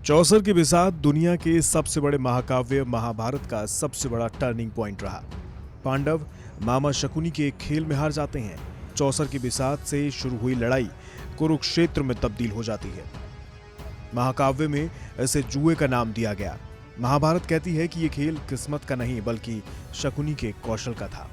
चौसर की बिसात दुनिया के सबसे बड़े महाकाव्य महाभारत का सबसे बड़ा टर्निंग पॉइंट रहा। पांडव मामा शकुनी के खेल में हार जाते हैं। चौसर की बिसात से शुरू हुई लड़ाई कुरुक्षेत्र में तब्दील हो जाती है। महाकाव्य में इसे जुए का नाम दिया गया। महाभारत कहती है कि यह खेल किस्मत का नहीं बल्कि शकुनी के कौशल का था।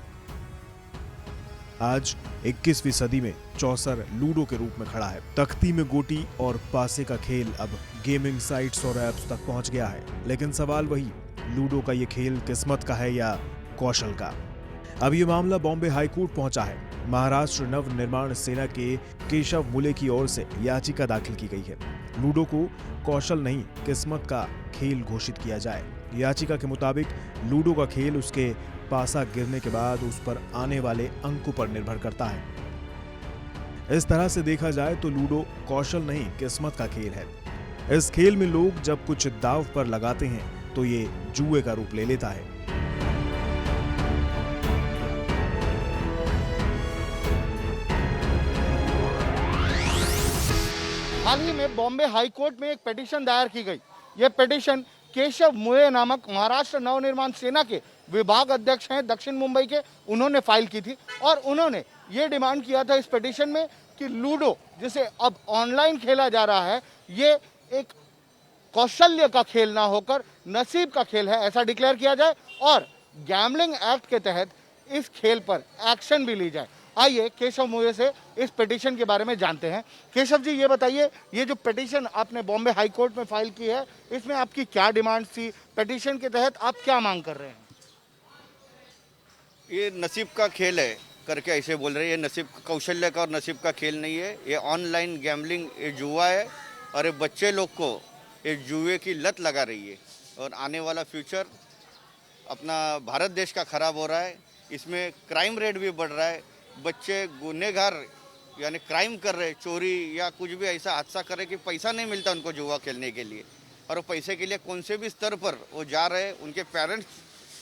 आज 21वीं सदी में चौसर लूडो के रूप में खड़ा है। तख्ती में गोटी और पासे का खेल अब गेमिंग साइट्स और ऐप्स तक पहुंच गया है। लेकिन सवाल वही, लूडो का ये खेल किस्मत का है या कौशल का? अब ये मामला बॉम्बे हाईकोर्ट पहुंचा है। महाराष्ट्र नव निर्माण सेना के केशव मुले की ओर से याचिका दाखिल की गई है। लूडो को कौशल नहीं किस्मत का खेल घोषित किया जाए। याचिका के मुताबिक लूडो का खेल उसके पासा गिरने के बाद उस पर आने वाले अंकों पर निर्भर करता है। इस तरह से देखा जाए तो लूडो कौशल नहीं किस्मत का खेल है। इस खेल में लोग जब कुछ दांव पर लगाते हैं तो ये जुए का रूप ले लेता है। हाल ही में बॉम्बे हाई कोर्ट में एक पिटीशन दायर की गई। यह पिटीशन केशव मुले नामक महाराष्ट्र नवनिर्माण सेना के विभाग अध्यक्ष हैं दक्षिण मुंबई के, उन्होंने फाइल की थी और उन्होंने ये डिमांड किया था इस पिटीशन में कि लूडो जिसे अब ऑनलाइन खेला जा रहा है ये एक कौशल्य का खेल ना होकर नसीब का खेल है, ऐसा डिक्लेयर किया जाए और गैम्बलिंग एक्ट के तहत इस खेल पर एक्शन भी ली जाए। आइए केशव मुले से इस पिटीशन के बारे में जानते हैं। केशव जी, ये बताइए, ये जो पिटीशन आपने बॉम्बे हाई कोर्ट में फाइल की है इसमें आपकी क्या डिमांड थी? पिटीशन के तहत आप क्या मांग कर रहे हैं? ये नसीब का खेल है करके ऐसे बोल रहे हैं। ये नसीब कौशल्य का और नसीब का खेल नहीं है। ये ऑनलाइन गैम्बलिंग, ये जुआ है और ये बच्चे लोग को ये जुए की लत लगा रही है और आने वाला फ्यूचर अपना भारत देश का खराब हो रहा है। इसमें क्राइम रेट भी बढ़ रहा है। बच्चे गुनहगार यानी क्राइम कर रहे, चोरी या कुछ भी ऐसा हादसा कर रहे कि पैसा नहीं मिलता उनको जुआ खेलने के लिए, और वो पैसे के लिए कौन से भी स्तर पर वो जा रहे हैं। उनके पेरेंट्स,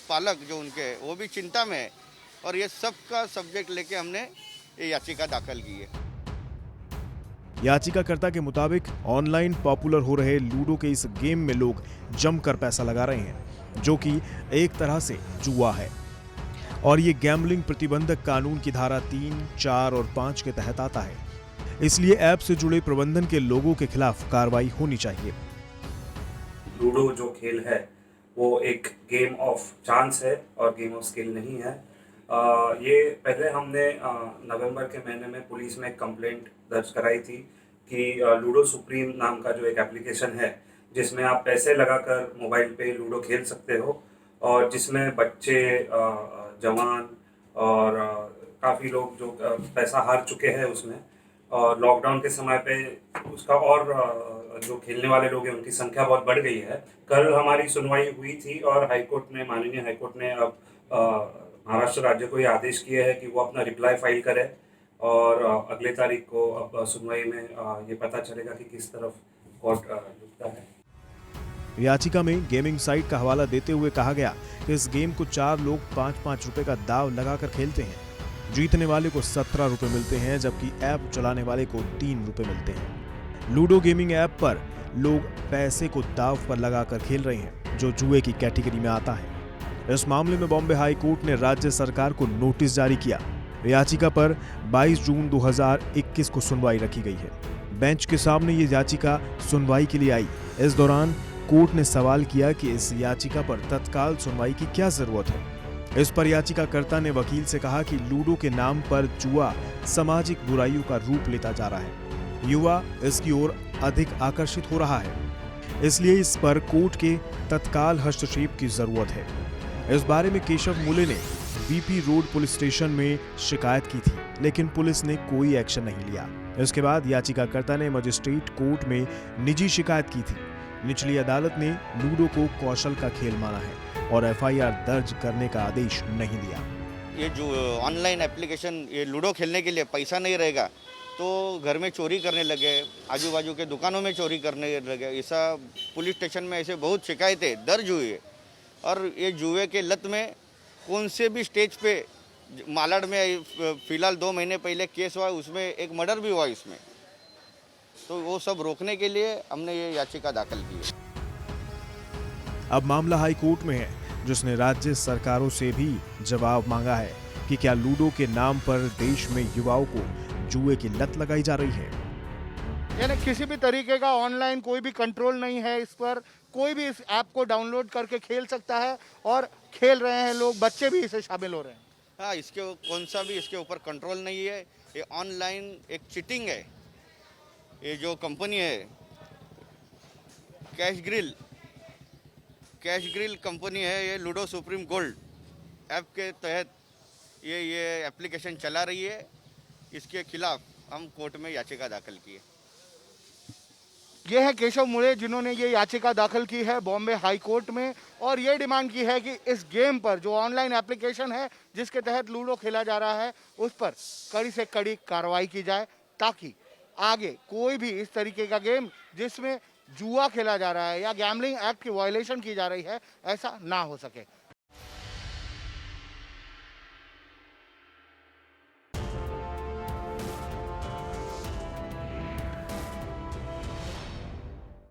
पालक जो उनके, वो भी चिंता में है और ये सब का सब्जेक्ट लेके हमने ये याचिका दाखिल की है। याचिकाकर्ता के मुताबिक ऑनलाइन पॉपुलर हो रहे लूडो के इस गेम में लोग जमकर पैसा लगा रहे हैं, जो कि एक तरह से जुआ है और ये गैम्बलिंग प्रतिबंधक कानून की धारा 3, 4 और 5 के तहत आता है। इसलिए ऐप से जुड़े प्रबंधन के लोगों के खिलाफ कार्रवाई होनी चाहिए। लूडो जो खेल है वो एक गेम ऑफ चांस है और गेम ऑफ स्किल नहीं है। ये पहले हमने नवंबर के महीने में पुलिस में एक कंप्लेंट दर्ज कराई थी कि लूडो सुप्रीम नाम का जो एक एप्लीकेशन है जिसमें आप पैसे लगाकर मोबाइल पे लूडो खेल सकते हो और जिसमें बच्चे, जवान और काफ़ी लोग जो पैसा हार चुके हैं उसमें, और लॉकडाउन के समय पे उसका और जो खेलने वाले लोग हैं उनकी संख्या बहुत बढ़ गई है। कल हमारी सुनवाई हुई थी और हाईकोर्ट ने, माननीय हाईकोर्ट ने अब महाराष्ट्र राज्य को ये आदेश किए हैं कि वो अपना रिप्लाई फाइल करे और अगले तारीख को अब सुनवाई में ये पता चलेगा कि किस तरफ कोर्ट झुकता है। याचिका में गेमिंग साइट का हवाला देते हुए कहा गया कि इस गेम को 4 लोग 5-5 रुपए का दाव लगाकर खेलते हैं। जीतने वाले को 17 रुपए मिलते हैं जबकि ऐप चलाने वाले को 3 रुपए मिलते हैं। लूडो गेमिंग ऐप पर लोग पैसे को दाव पर लगाकर खेल रहे हैं, जो जुए की कैटेगरी में आता है। इस मामले में बॉम्बे हाई कोर्ट ने राज्य सरकार को नोटिस जारी किया। याचिका पर 22 जून 2021 को सुनवाई रखी गई है। बेंच के सामने ये याचिका सुनवाई के लिए आई। इस दौरान कोर्ट ने सवाल किया कि इस याचिका पर तत्काल सुनवाई की क्या जरूरत है। इस पर याचिकाकर्ता ने वकील से कहा कि लूडो के नाम पर जुआ सामाजिक बुराइयों का रूप लेता जा रहा है। युवा इसकी ओर अधिक आकर्षित हो रहा है, इसलिए इस पर कोर्ट के तत्काल हस्तक्षेप की जरूरत है। इस बारे में केशव मुले ने वीपी रोड पुलिस स्टेशन में शिकायत की थी, लेकिन पुलिस ने कोई एक्शन नहीं लिया। इसके बाद याचिकाकर्ता ने मजिस्ट्रेट कोर्ट में निजी शिकायत की थी। निचली अदालत ने लूडो को कौशल का खेल माना है और एफआईआर दर्ज करने का आदेश नहीं दिया। ये जो ऑनलाइन एप्लीकेशन, ये लूडो खेलने के लिए पैसा नहीं रहेगा तो घर में चोरी करने लगे, आजू बाजू के दुकानों में चोरी करने लगे। ऐसा पुलिस स्टेशन में ऐसे बहुत शिकायतें दर्ज हुई है और ये जुए के लत में कौन से भी स्टेज पे, मालाड में फिलहाल 2 महीने पहले केस हुआ, उसमें एक मर्डर भी हुआ इसमें। तो वो सब रोकने के लिए हमने ये याचिका दाखिल की है। अब मामला हाई कोर्ट में है, जिसने राज्य सरकारों से भी जवाब मांगा है कि क्या लूडो के नाम पर देश में युवाओं को जुए की लत लगाई जा रही है। यानी किसी भी तरीके का ऑनलाइन कोई भी कंट्रोल नहीं है इस पर, कोई भी इस ऐप को डाउनलोड करके खेल सकता है और खेल रहे हैं लोग, बच्चे भी इसे शामिल हो रहे हैं। हाँ, इसके कौन सा भी इसके ऊपर कंट्रोल नहीं है। ये ऑनलाइन एक चीटिंग है। ये जो कंपनी है कैश ग्रिल कंपनी है, ये लूडो सुप्रीम गोल्ड ऐप के तहत ये एप्लीकेशन चला रही है। इसके खिलाफ हम कोर्ट में याचिका दाखिल की है। ये है केशव मुळे, जिन्होंने ये याचिका दाखिल की है बॉम्बे हाई कोर्ट में और ये डिमांड की है कि इस गेम पर जो ऑनलाइन एप्लीकेशन है जिसके तहत लूडो खेला जा रहा है उस पर कड़ी से कड़ी कार्रवाई की जाए, ताकि आगे कोई भी इस तरीके का गेम जिसमें जुआ खेला जा रहा है या गैम्बलिंग एक्ट की वायलेशन की जा रही है, ऐसा ना हो सके।